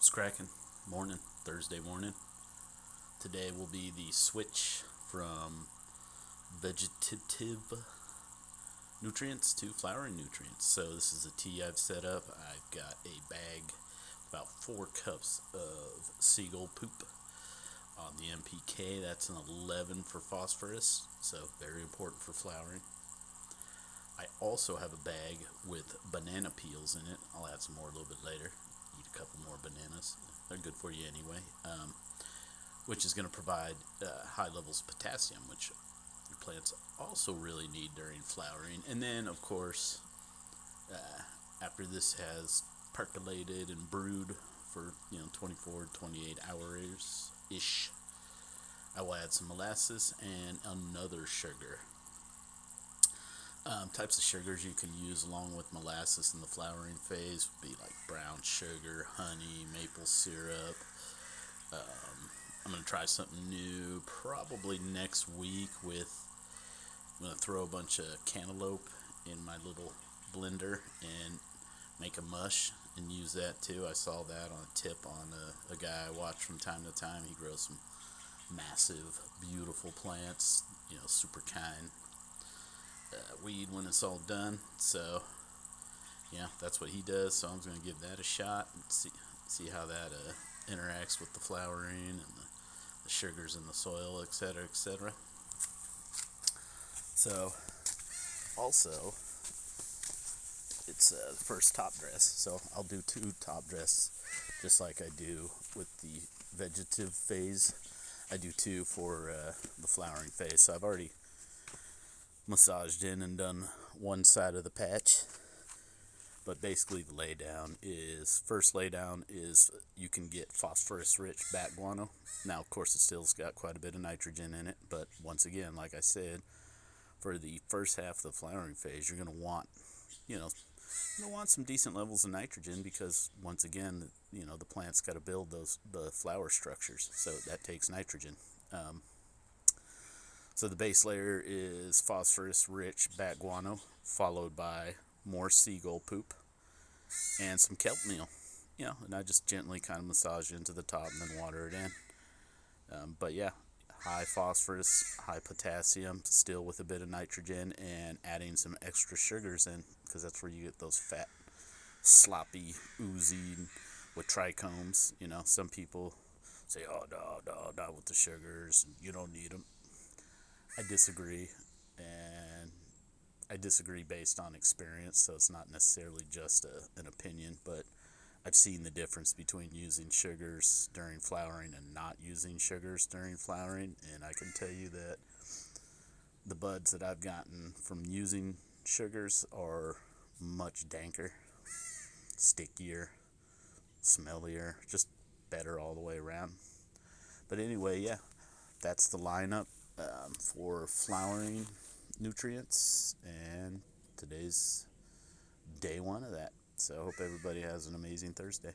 What's cracking? Morning, Thursday morning. Today will be the switch from vegetative nutrients to flowering nutrients. So this is a tea I've set up. I've got a bag, about 4 cups of seagull poop on the NPK. That's an 11 for phosphorus, so very important for flowering. I also have a bag with banana peels in it. I'll add some more a little bit later. Eat a couple more bananas. They're good for you anyway. Which is going to provide high levels of potassium, which your plants also really need during flowering. And then, of course, after this has percolated and brewed for 24, 28 hours ish, I will add some molasses and another sugar. Types of sugars you can use along with molasses in the flowering phase would be like brown sugar, honey, maple syrup. I'm going to try something new probably next week I'm going to throw a bunch of cantaloupe in my little blender and make a mush and use that too. I saw that on a tip on a guy I watch from time to time. He grows some massive, beautiful plants, super kind weed when it's all done. So yeah, that's what he does. So I'm going to give that a shot and see how that interacts with the flowering and the sugars in the soil, etc., etc. So also, it's the first top dress. So I'll do 2 top dress, just like I do with the vegetative phase. I do 2 for the flowering phase. So I've already massaged in and done one side of the patch, but basically the first laydown is you can get phosphorus rich bat guano. Now of course it still's got quite a bit of nitrogen in it, but once again, like I said, for the first half of the flowering phase you're going to want some decent levels of nitrogen, because once again the plant's got to build the flower structures, so that takes nitrogen. So the base layer is phosphorus-rich bat guano, followed by more seagull poop and some kelp meal. And I just gently kind of massage it into the top and then water it in. But yeah, high phosphorus, high potassium, still with a bit of nitrogen, and adding some extra sugars in, because that's where you get those fat, sloppy, oozy with trichomes. Some people say, oh, no, not with the sugars, you don't need them. I disagree, and I disagree based on experience, so it's not necessarily just an opinion, but I've seen the difference between using sugars during flowering and not using sugars during flowering, and I can tell you that the buds that I've gotten from using sugars are much danker, stickier, smellier, just better all the way around. But anyway, yeah, that's the lineup for flowering nutrients, and today's day 1 of that. So I hope everybody has an amazing Thursday.